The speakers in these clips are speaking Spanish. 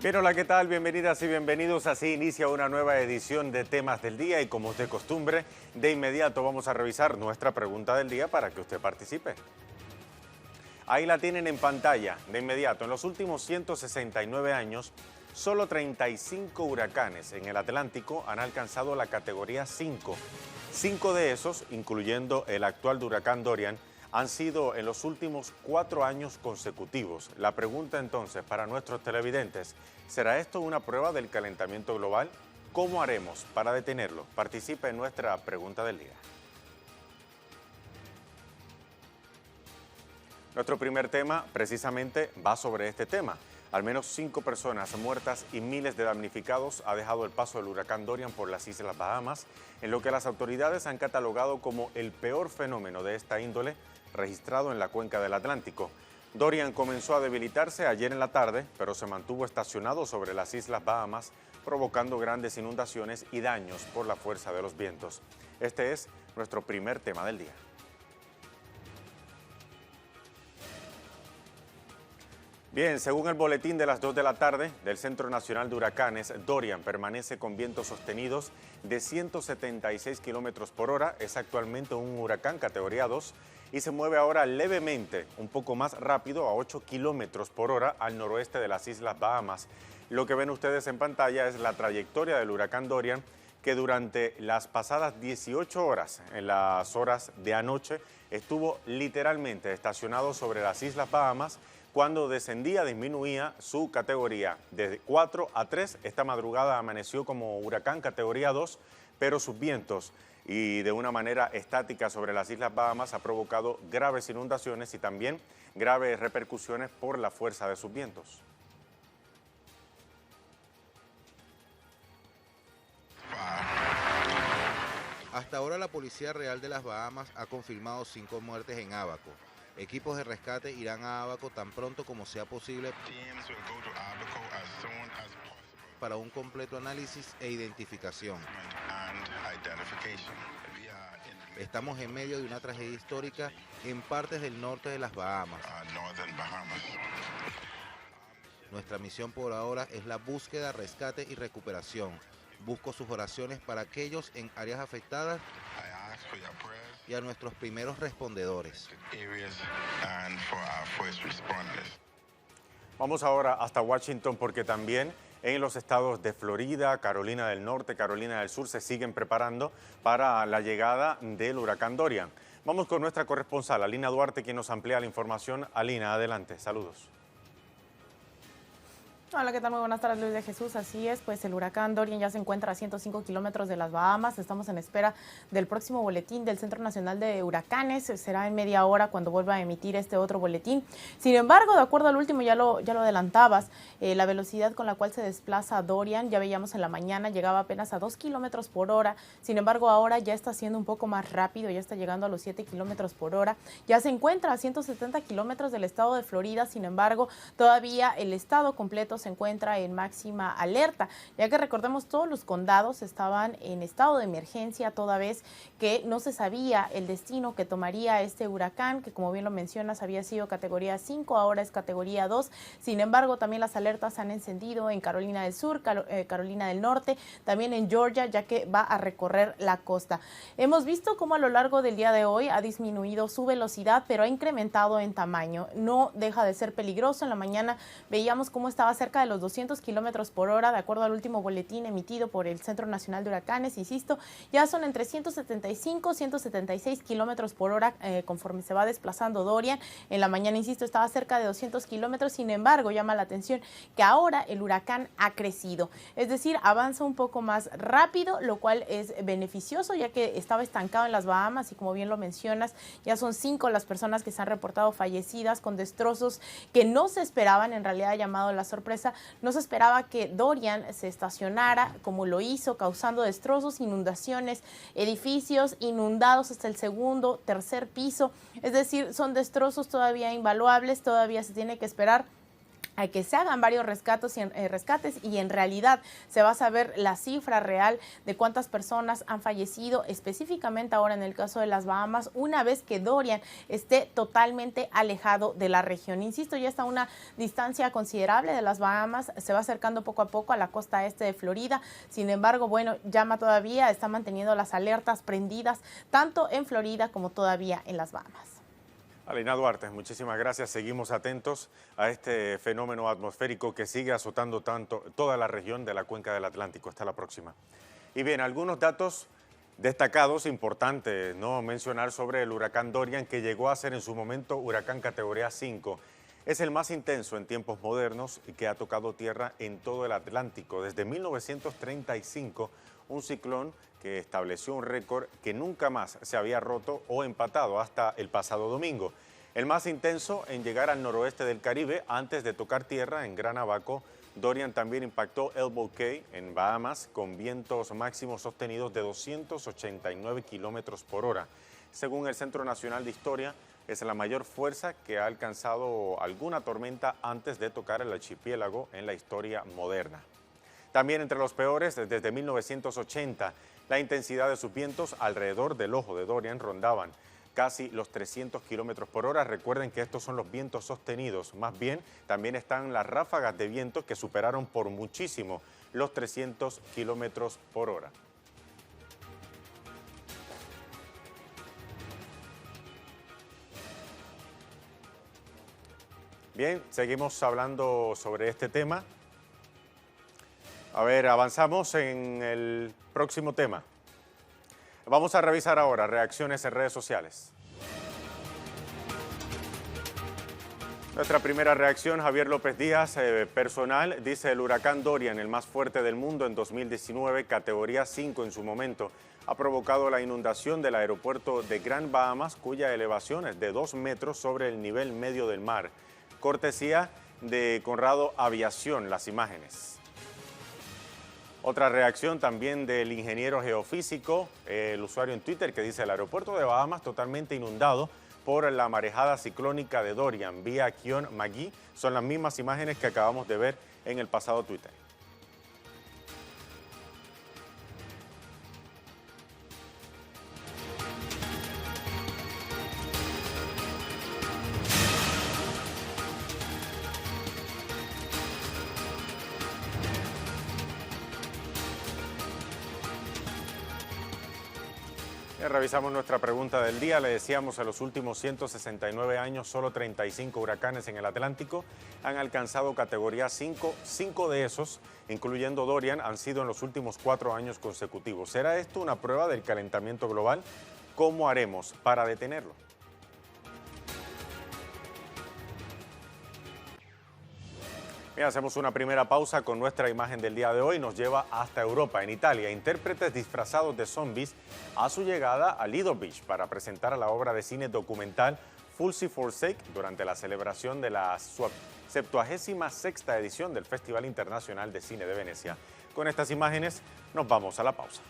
Bien, hola, ¿qué tal? Bienvenidas y bienvenidos. Así inicia una nueva edición de Temas del Día y como es de costumbre, de inmediato vamos a revisar nuestra pregunta del día para que usted participe. Ahí la tienen en pantalla, de inmediato. En los últimos 169 años, solo 35 huracanes en el Atlántico han alcanzado la categoría 5. 5 de esos, incluyendo el actual de huracán Dorian, han sido en los últimos 4 años consecutivos. La pregunta entonces para nuestros televidentes, ¿será esto una prueba del calentamiento global? ¿Cómo haremos para detenerlo? Participe en nuestra pregunta del día. Nuestro primer tema precisamente va sobre este tema. Al menos 5 personas muertas y miles de damnificados ha dejado el paso del huracán Dorian por las Islas Bahamas, en lo que las autoridades han catalogado como el peor fenómeno de esta índole registrado en la cuenca del Atlántico. Dorian comenzó a debilitarse ayer en la tarde, pero se mantuvo estacionado sobre las Islas Bahamas, provocando grandes inundaciones y daños por la fuerza de los vientos. Este es nuestro primer tema del día. Bien, según el boletín de las 2 de la tarde del Centro Nacional de Huracanes, Dorian permanece con vientos sostenidos de 176 kilómetros por hora, es actualmente un huracán categoría 2 y se mueve ahora levemente, un poco más rápido, a 8 kilómetros por hora al noroeste de las Islas Bahamas. Lo que ven ustedes en pantalla es la trayectoria del huracán Dorian, que durante las pasadas 18 horas, en las horas de anoche, estuvo literalmente estacionado sobre las Islas Bahamas. Cuando descendía, disminuía su categoría de 4 a 3. Esta madrugada amaneció como huracán categoría 2, pero sus vientos y de una manera estática sobre las Islas Bahamas ha provocado graves inundaciones y también graves repercusiones por la fuerza de sus vientos. Hasta ahora la Policía Real de las Bahamas ha confirmado 5 muertes en Ábaco. Equipos de rescate irán a Ábaco tan pronto como sea posible para un completo análisis e identificación. Estamos en medio de una tragedia histórica en partes del norte de las Bahamas. Nuestra misión por ahora es la búsqueda, rescate y recuperación. Busco sus oraciones para aquellos en áreas afectadas y a nuestros primeros respondedores. Vamos ahora hasta Washington porque también en los estados de Florida, Carolina del Norte, Carolina del Sur se siguen preparando para la llegada del huracán Dorian. Vamos con nuestra corresponsal, Alina Duarte, quien nos amplía la información. Alina, adelante, saludos. Hola, ¿qué tal? Muy buenas tardes, Luis de Jesús. Así es, pues el huracán Dorian ya se encuentra a 105 kilómetros de las Bahamas. Estamos en espera del próximo boletín del Centro Nacional de Huracanes. Será en media hora cuando vuelva a emitir este otro boletín. Sin embargo, de acuerdo al último, ya lo adelantabas, la velocidad con la cual se desplaza Dorian, ya veíamos en la mañana, llegaba apenas a 2 kilómetros por hora. Sin embargo, ahora ya está siendo un poco más rápido, ya está llegando a los 7 kilómetros por hora. Ya se encuentra a 170 kilómetros del estado de Florida. Sin embargo, todavía el estado completo se encuentra en máxima alerta, ya que recordemos todos los condados estaban en estado de emergencia toda vez que no se sabía el destino que tomaría este huracán, que como bien lo mencionas había sido categoría 5, ahora es categoría 2. Sin embargo, también las alertas han encendido en Carolina del Sur, Carolina del Norte, también en Georgia, ya que va a recorrer la costa. Hemos visto cómo a lo largo del día de hoy ha disminuido su velocidad, pero ha incrementado en tamaño. No deja de ser peligroso. En la mañana veíamos cómo estaba cerca de los 200 kilómetros por hora, de acuerdo al último boletín emitido por el Centro Nacional de Huracanes. Insisto, ya son entre 175 y 176 kilómetros por hora conforme se va desplazando Dorian. En la mañana, insisto, estaba cerca de 200 kilómetros. Sin embargo, llama la atención que ahora el huracán ha crecido, es decir, avanza un poco más rápido, lo cual es beneficioso, ya que estaba estancado en las Bahamas y como bien lo mencionas, ya son 5 las personas que se han reportado fallecidas con destrozos que no se esperaban. En realidad ha llamado la sorpresa. No se esperaba que Dorian se estacionara como lo hizo, causando destrozos, inundaciones, edificios inundados hasta el segundo, tercer piso. Es decir, son destrozos todavía invaluables, todavía se tiene que esperar a que se hagan varios rescates y en realidad se va a saber la cifra real de cuántas personas han fallecido, específicamente ahora en el caso de las Bahamas, una vez que Dorian esté totalmente alejado de la región. Insisto, ya está a una distancia considerable de las Bahamas, se va acercando poco a poco a la costa este de Florida. Sin embargo, bueno, llama todavía, está manteniendo las alertas prendidas tanto en Florida como todavía en las Bahamas. Alina Duarte, muchísimas gracias. Seguimos atentos a este fenómeno atmosférico que sigue azotando toda la región de la cuenca del Atlántico. Hasta la próxima. Y bien, algunos datos destacados, importantes, ¿no?, mencionar sobre el huracán Dorian, que llegó a ser en su momento huracán categoría 5. Es el más intenso en tiempos modernos y que ha tocado tierra en todo el Atlántico. Desde 1935, un ciclón que estableció un récord que nunca más se había roto o empatado hasta el pasado domingo. El más intenso en llegar al noroeste del Caribe antes de tocar tierra en Gran Abaco. Dorian también impactó Elbow Cay en Bahamas con vientos máximos sostenidos de 289 kilómetros por hora. Según el Centro Nacional de Historia, es la mayor fuerza que ha alcanzado alguna tormenta antes de tocar el archipiélago en la historia moderna. También entre los peores desde 1980, la intensidad de sus vientos alrededor del ojo de Dorian rondaban casi los 300 kilómetros por hora. Recuerden que estos son los vientos sostenidos. Más bien, también están las ráfagas de viento que superaron por muchísimo los 300 kilómetros por hora. Bien, seguimos hablando sobre este tema. A ver, avanzamos en el próximo tema. Vamos a revisar ahora reacciones en redes sociales. Nuestra primera reacción, Javier López Díaz, personal, dice: el huracán Dorian, el más fuerte del mundo en 2019, categoría 5 en su momento, ha provocado la inundación del aeropuerto de Grand Bahamas, cuya elevación es de 2 metros sobre el nivel medio del mar. Cortesía de Conrado Aviación, las imágenes. Otra reacción también del ingeniero geofísico, el usuario en Twitter, que dice: el aeropuerto de Bahamas totalmente inundado por la marejada ciclónica de Dorian, vía Kion Magui. Son las mismas imágenes que acabamos de ver en el pasado Twitter. Revisamos nuestra pregunta del día. Le decíamos, en los últimos 169 años, solo 35 huracanes en el Atlántico han alcanzado categoría 5. 5 de esos, incluyendo Dorian, han sido en los últimos 4 años consecutivos. ¿Será esto una prueba del calentamiento global? ¿Cómo haremos para detenerlo? Bien, hacemos una primera pausa con nuestra imagen del día de hoy. Nos lleva hasta Europa, en Italia. Intérpretes disfrazados de zombies a su llegada a Lido Beach para presentar la obra de cine documental Fulci Forsake durante la celebración de la 76ª edición del Festival Internacional de Cine de Venecia. Con estas imágenes nos vamos a la pausa.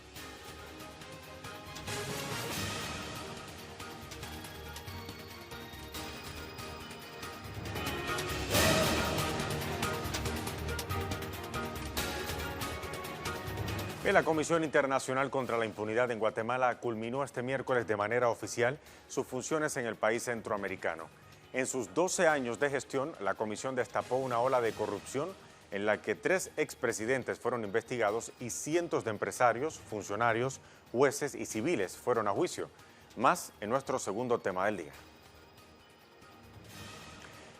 Bien, la Comisión Internacional contra la Impunidad en Guatemala culminó este miércoles de manera oficial sus funciones en el país centroamericano. En sus 12 años de gestión, la comisión destapó una ola de corrupción en la que 3 expresidentes fueron investigados y cientos de empresarios, funcionarios, jueces y civiles fueron a juicio. Más en nuestro segundo tema del día.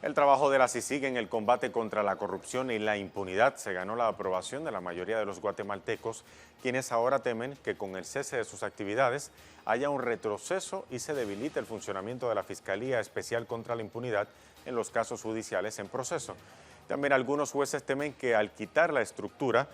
El trabajo de la CICIG en el combate contra la corrupción y la impunidad se ganó la aprobación de la mayoría de los guatemaltecos, quienes ahora temen que con el cese de sus actividades haya un retroceso y se debilite el funcionamiento de la Fiscalía Especial contra la Impunidad en los casos judiciales en proceso. También algunos jueces temen que al quitar la estructura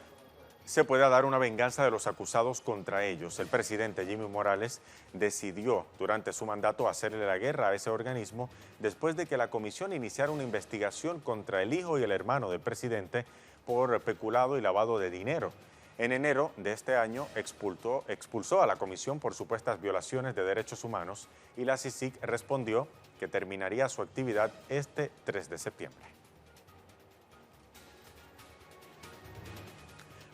se pueda dar una venganza de los acusados contra ellos. El presidente Jimmy Morales decidió durante su mandato hacerle la guerra a ese organismo después de que la comisión iniciara una investigación contra el hijo y el hermano del presidente por peculado y lavado de dinero. En enero de este año expulsó a la comisión por supuestas violaciones de derechos humanos y la CICIG respondió que terminaría su actividad este 3 de septiembre.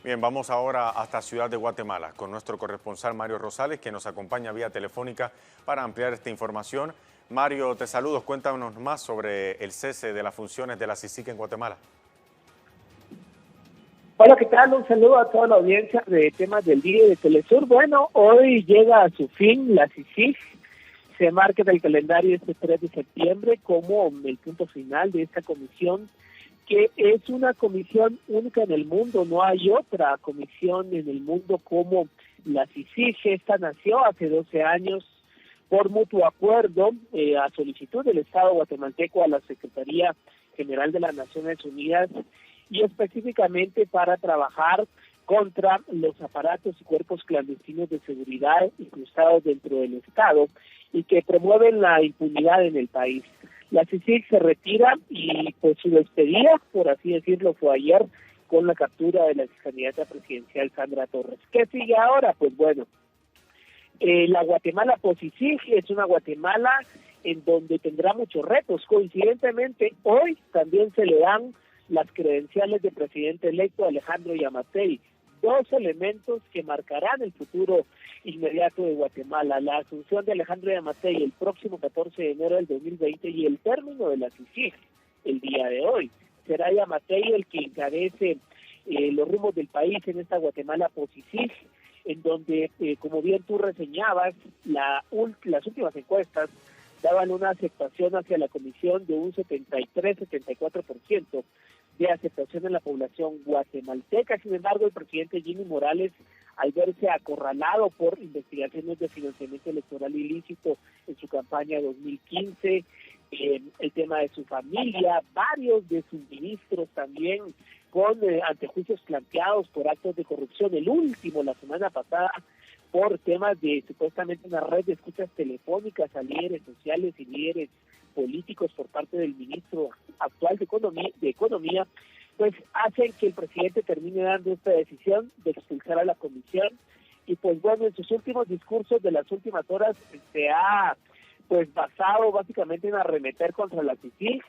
Bien, vamos ahora hasta Ciudad de Guatemala con nuestro corresponsal Mario Rosales, que nos acompaña vía telefónica para ampliar esta información. Mario, te saludo. Cuéntanos más sobre el cese de las funciones de la CICIG en Guatemala. Hola, ¿qué tal? Un saludo a toda la audiencia de Temas del Día de Telesur. Bueno, hoy llega a su fin la CICIG. Se marca en el calendario este 3 de septiembre como el punto final de esta comisión, que es una comisión única en el mundo. No hay otra comisión en el mundo como la CICIG. Esta nació hace 12 años por mutuo acuerdo a solicitud del Estado guatemalteco a la Secretaría General de las Naciones Unidas y específicamente para trabajar contra los aparatos y cuerpos clandestinos de seguridad incrustados dentro del Estado y que promueven la impunidad en el país. La CICIG se retira y pues su despedida, por así decirlo, fue ayer con la captura de la excandidata presidencial Sandra Torres. ¿Qué sigue ahora? Pues bueno, la Guatemala POSICIG es una Guatemala en donde tendrá muchos retos. Coincidentemente, hoy también se le dan las credenciales de presidente electo Alejandro Yamatei, dos elementos que marcarán el futuro inmediato de Guatemala: la asunción de Alejandro Yamatei el próximo 14 de enero del 2020 y el término de la CICIG el día de hoy. Será Yamatei el que encabece los rumos del país en esta Guatemala POSICIG, en donde, como bien tú reseñabas, las últimas encuestas daban una aceptación hacia la comisión de un 73-74% de aceptación en la población guatemalteca. Sin embargo, el presidente Jimmy Morales, al verse acorralado por investigaciones de financiamiento electoral ilícito en su campaña 2015, el tema de su familia, varios de sus ministros también con antejuicios planteados por actos de corrupción, el último la semana pasada por temas de supuestamente una red de escuchas telefónicas a líderes sociales y líderes políticos por parte del ministro actual de Economía, pues hacen que el presidente termine dando esta decisión de expulsar a la comisión. Y pues bueno, en sus últimos discursos de las últimas horas se ha pues basado básicamente en arremeter contra la CICIG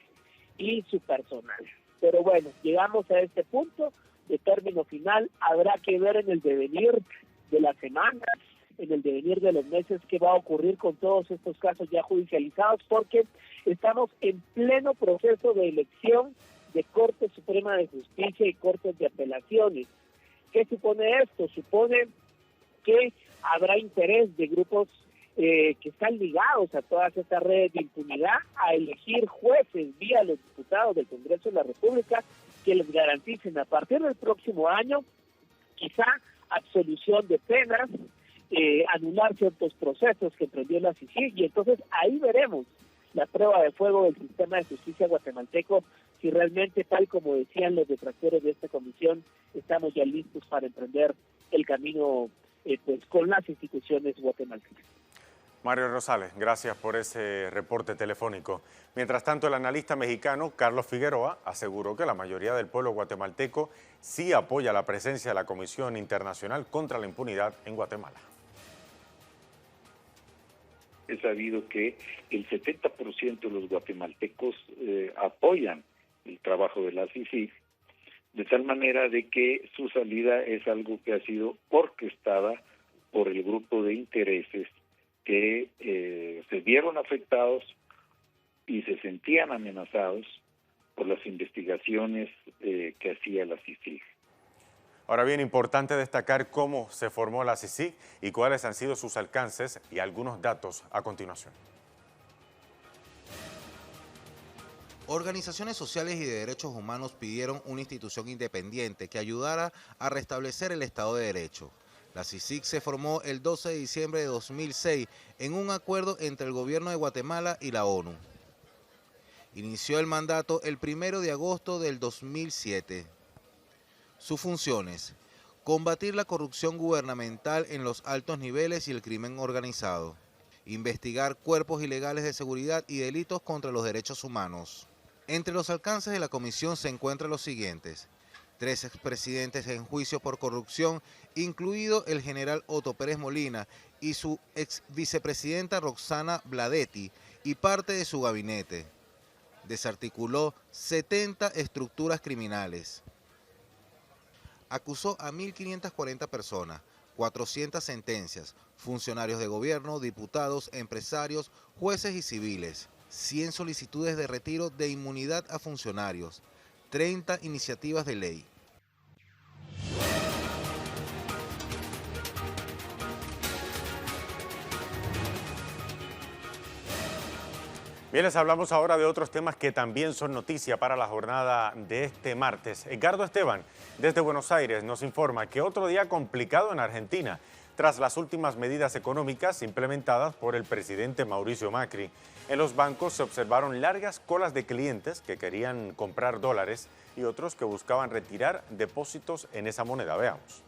y su personal. Pero bueno, llegamos a este punto de término final. Habrá que ver en el devenir de las semanas, en el devenir de los meses, qué va a ocurrir con todos estos casos ya judicializados, porque estamos en pleno proceso de elección de Corte Suprema de Justicia y Cortes de Apelaciones. ¿Qué supone esto? Supone que habrá interés de grupos que están ligados a todas estas redes de impunidad a elegir jueces vía los diputados del Congreso de la República que les garanticen a partir del próximo año quizá absolución de penas, anular ciertos procesos que emprendió la CICIG, y entonces ahí veremos la prueba de fuego del sistema de justicia guatemalteco, si realmente, tal como decían los detractores de esta comisión, estamos ya listos para emprender el camino pues con las instituciones guatemaltecas. Mario Rosales, gracias por ese reporte telefónico. Mientras tanto, el analista mexicano Carlos Figueroa aseguró que la mayoría del pueblo guatemalteco sí apoya la presencia de la Comisión Internacional contra la Impunidad en Guatemala. Es sabido que el 70% de los guatemaltecos apoyan el trabajo de la CICIG, de tal manera de que su salida es algo que ha sido orquestada por el grupo de intereses que se vieron afectados y se sentían amenazados por las investigaciones que hacía la CICIG. Ahora bien, importante destacar cómo se formó la CICIG y cuáles han sido sus alcances y algunos datos a continuación. Organizaciones sociales y de derechos humanos pidieron una institución independiente que ayudara a restablecer el Estado de Derecho. La CICIG se formó el 12 de diciembre de 2006 en un acuerdo entre el gobierno de Guatemala y la ONU. Inició el mandato el 1 de agosto del 2007. Sus funciones: combatir la corrupción gubernamental en los altos niveles y el crimen organizado, investigar cuerpos ilegales de seguridad y delitos contra los derechos humanos. Entre los alcances de la comisión se encuentran los siguientes: 3 expresidentes en juicio por corrupción, incluido el general Otto Pérez Molina y su ex vicepresidenta Roxana Bladetti y parte de su gabinete. Desarticuló 70 estructuras criminales. acusó a 1.540 personas, 400 sentencias, funcionarios de gobierno, diputados, empresarios, jueces y civiles, 100 solicitudes de retiro de inmunidad a funcionarios, 30 iniciativas de ley. Bien, les hablamos ahora de otros temas que también son noticia para la jornada de este martes. Edgardo Esteban, desde Buenos Aires, nos informa que otro día complicado en Argentina, tras las últimas medidas económicas implementadas por el presidente Mauricio Macri. En los bancos se observaron largas colas de clientes que querían comprar dólares y otros que buscaban retirar depósitos en esa moneda. Veamos.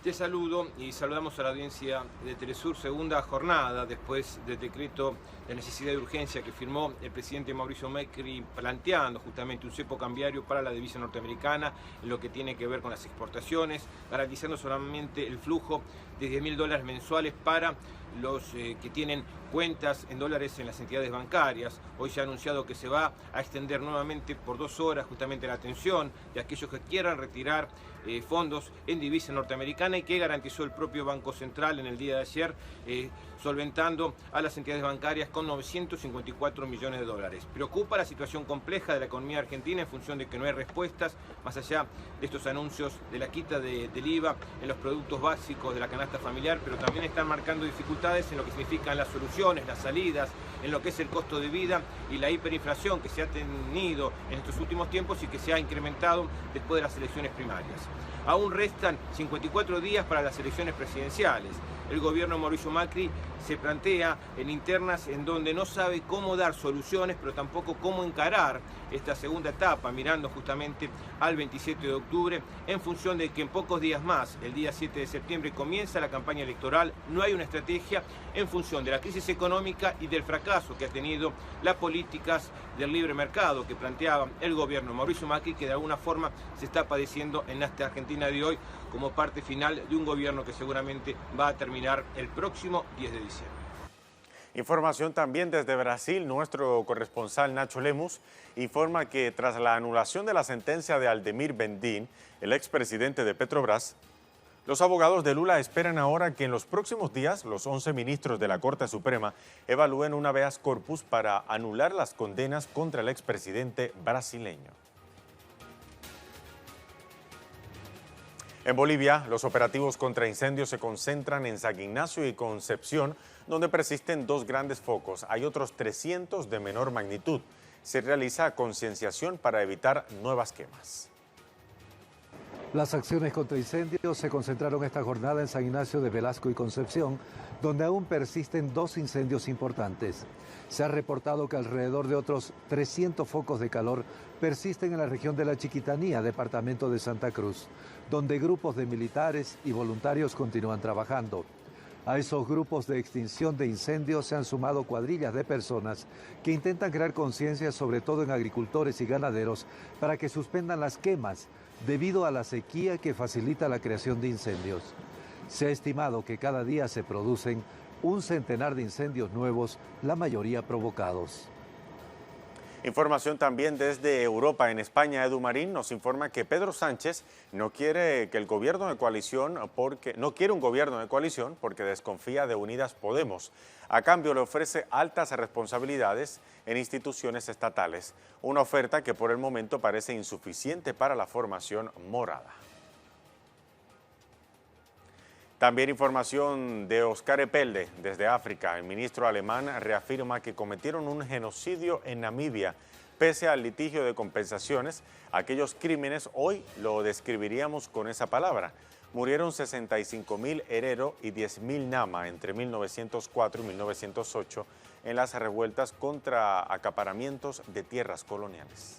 Te saludo y saludamos a la audiencia de Telesur, segunda jornada después del decreto de necesidad de urgencia que firmó el presidente Mauricio Macri, planteando justamente un cepo cambiario para la divisa norteamericana en lo que tiene que ver con las exportaciones, garantizando solamente el flujo de $10.000 mensuales para los que tienen cuentas en dólares en las entidades bancarias. Hoy se ha anunciado que se va a extender nuevamente por 2 horas justamente la atención de aquellos que quieran retirar fondos en divisa norteamericana y que garantizó el propio Banco Central en el día de ayer, solventando a las entidades bancarias con $954 millones. Preocupa la situación compleja de la economía argentina en función de que no hay respuestas, más allá de estos anuncios de la quita del IVA en los productos básicos de la canasta familiar, pero también están marcando dificultades en lo que significan las soluciones, las salidas, en lo que es el costo de vida y la hiperinflación que se ha tenido en estos últimos tiempos y que se ha incrementado después de las elecciones primarias. Aún restan 54 días para las elecciones presidenciales. El gobierno de Mauricio Macri se plantea en internas en donde no sabe cómo dar soluciones, pero tampoco cómo encarar esta segunda etapa, mirando justamente al 27 de octubre, en función de que en pocos días más, el día 7 de septiembre, comienza la campaña electoral. No hay una estrategia en función de la crisis económica y del fracaso que ha tenido las políticas del libre mercado que planteaba el gobierno de Mauricio Macri, que de alguna forma se está padeciendo en esta Argentina de hoy como parte final de un gobierno que seguramente va a terminar el próximo 10 de diciembre. Información también desde Brasil, nuestro corresponsal Nacho Lemus informa que tras la anulación de la sentencia de Aldemir Bendín, el expresidente de Petrobras, los abogados de Lula esperan ahora que en los próximos días los 11 ministros de la Corte Suprema evalúen un habeas corpus para anular las condenas contra el expresidente brasileño. En Bolivia, los operativos contra incendios se concentran en San Ignacio y Concepción, donde persisten 2 grandes focos. Hay otros 300 de menor magnitud. Se realiza concienciación para evitar nuevas quemas. Las acciones contra incendios se concentraron esta jornada en San Ignacio de Velasco y Concepción, donde aún persisten 2 incendios importantes. Se ha reportado que alrededor de otros 300 focos de calor persisten en la región de la Chiquitanía, departamento de Santa Cruz, donde grupos de militares y voluntarios continúan trabajando. A esos grupos de extinción de incendios se han sumado cuadrillas de personas que intentan crear conciencia, sobre todo en agricultores y ganaderos, para que suspendan las quemas debido a la sequía que facilita la creación de incendios. Se ha estimado que cada día se producen un centenar de incendios nuevos, la mayoría provocados. Información también desde Europa. En España, Edu Marín nos informa que Pedro Sánchez no quiere un gobierno de coalición porque desconfía de Unidas Podemos. A cambio le ofrece altas responsabilidades en instituciones estatales, una oferta que por el momento parece insuficiente para la formación morada. También información de Oscar Epelde, desde África. El ministro alemán reafirma que cometieron un genocidio en Namibia. Pese al litigio de compensaciones, aquellos crímenes hoy lo describiríamos con esa palabra. Murieron 65.000 Herero y 10.000 Nama entre 1904 y 1908 en las revueltas contra acaparamientos de tierras coloniales.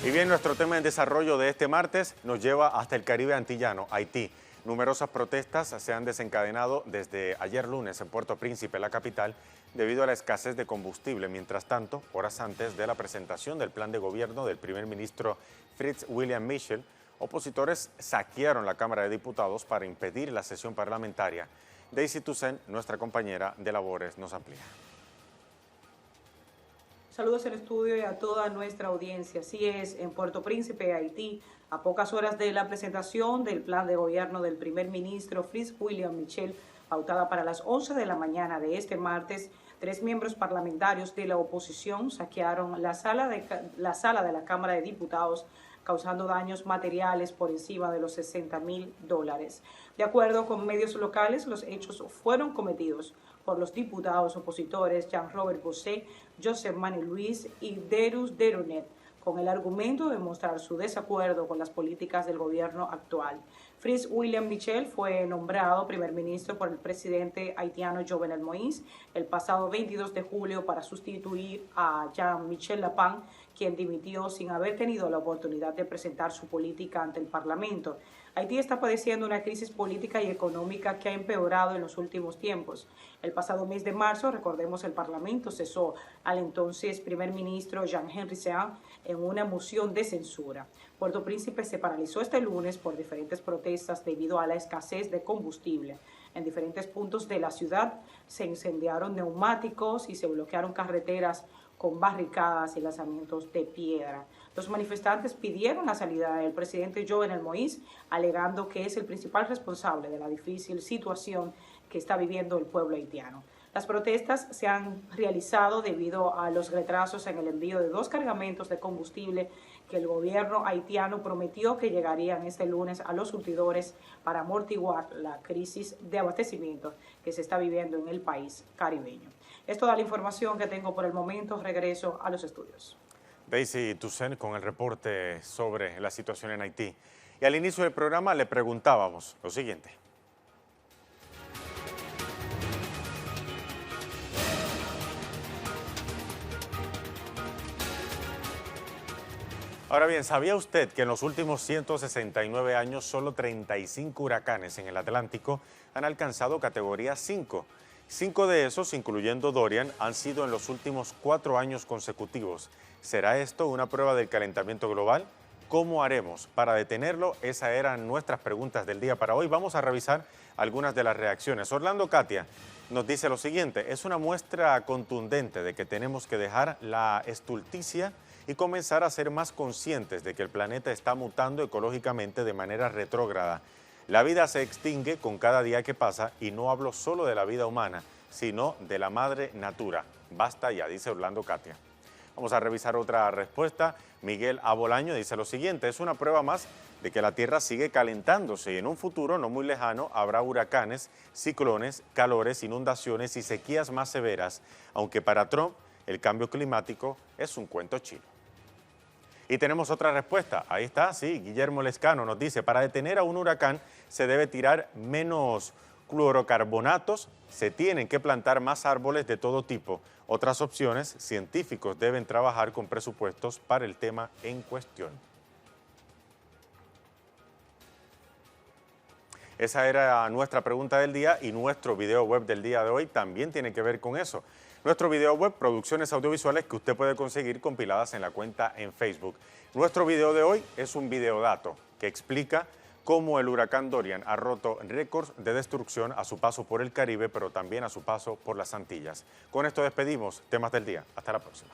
Y bien, nuestro tema en desarrollo de este martes nos lleva hasta el Caribe antillano, Haití. Numerosas protestas se han desencadenado desde ayer lunes en Puerto Príncipe, la capital, debido a la escasez de combustible. Mientras tanto, horas antes de la presentación del plan de gobierno del primer ministro Fritz William Michel, opositores saquearon la Cámara de Diputados para impedir la sesión parlamentaria. Daisy Toussaint, nuestra compañera de labores, nos amplía. Saludos al estudio y a toda nuestra audiencia. Así es, en Puerto Príncipe, Haití, a pocas horas de la presentación del plan de gobierno del primer ministro Fritz William Michel, pautada para las 11 de la mañana de este martes, 3 miembros parlamentarios de la oposición saquearon la sala de la Cámara de Diputados, causando daños materiales por encima de los $60.000. De acuerdo con medios locales, los hechos fueron cometidos por los diputados opositores Jean-Robert Bosset, Joseph Manuel Luis y Derus Deronet, con el argumento de mostrar su desacuerdo con las políticas del gobierno actual. Fritz William Michel fue nombrado primer ministro por el presidente haitiano Jovenel Moïse el pasado 22 de julio para sustituir a Jean-Michel Lapin, quien dimitió sin haber tenido la oportunidad de presentar su política ante el Parlamento. Haití está padeciendo una crisis política y económica que ha empeorado en los últimos tiempos. El pasado mes de marzo, recordemos, el Parlamento cesó al entonces primer ministro Jean-Henri Séan en una moción de censura. Puerto Príncipe se paralizó este lunes por diferentes protestas debido a la escasez de combustible. En diferentes puntos de la ciudad se incendiaron neumáticos y se bloquearon carreteras con barricadas y lanzamientos de piedra. Los manifestantes pidieron la salida del presidente Jovenel Moïse, alegando que es el principal responsable de la difícil situación que está viviendo el pueblo haitiano. Las protestas se han realizado debido a los retrasos en el envío de 2 cargamentos de combustible que el gobierno haitiano prometió que llegarían este lunes a los surtidores para amortiguar la crisis de abastecimiento que se está viviendo en el país caribeño. Es toda la información que tengo por el momento. Regreso a los estudios. Daisy Toussaint con el reporte sobre la situación en Haití. Y al inicio del programa le preguntábamos lo siguiente. Ahora bien, ¿sabía usted que en los últimos 169 años solo 35 huracanes en el Atlántico han alcanzado categoría 5? 5 de esos, incluyendo Dorian, han sido en los últimos 4 años consecutivos. ¿Será esto una prueba del calentamiento global? ¿Cómo haremos para detenerlo? Esas eran nuestras preguntas del día para hoy. Vamos a revisar algunas de las reacciones. Orlando Katia nos dice lo siguiente: es una muestra contundente de que tenemos que dejar la estulticia y comenzar a ser más conscientes de que el planeta está mutando ecológicamente de manera retrógrada. La vida se extingue con cada día que pasa y no hablo solo de la vida humana, sino de la madre natura. Basta ya, dice Orlando Katia. Vamos a revisar otra respuesta. Miguel Abolaño dice lo siguiente: es una prueba más de que la Tierra sigue calentándose y en un futuro no muy lejano habrá huracanes, ciclones, calores, inundaciones y sequías más severas, aunque para Trump el cambio climático es un cuento chino. Y tenemos otra respuesta, ahí está, sí, Guillermo Lescano nos dice: para detener a un huracán se debe tirar menos clorocarbonatos, se tienen que plantar más árboles de todo tipo. Otras opciones, científicos deben trabajar con presupuestos para el tema en cuestión. Esa era nuestra pregunta del día y nuestro video web del día de hoy también tiene que ver con eso. Nuestro video web, producciones audiovisuales que usted puede conseguir compiladas en la cuenta en Facebook. Nuestro video de hoy es un videodato que explica cómo el huracán Dorian ha roto récords de destrucción a su paso por el Caribe, pero también a su paso por las Antillas. Con esto despedimos Temas del Día. Hasta la próxima.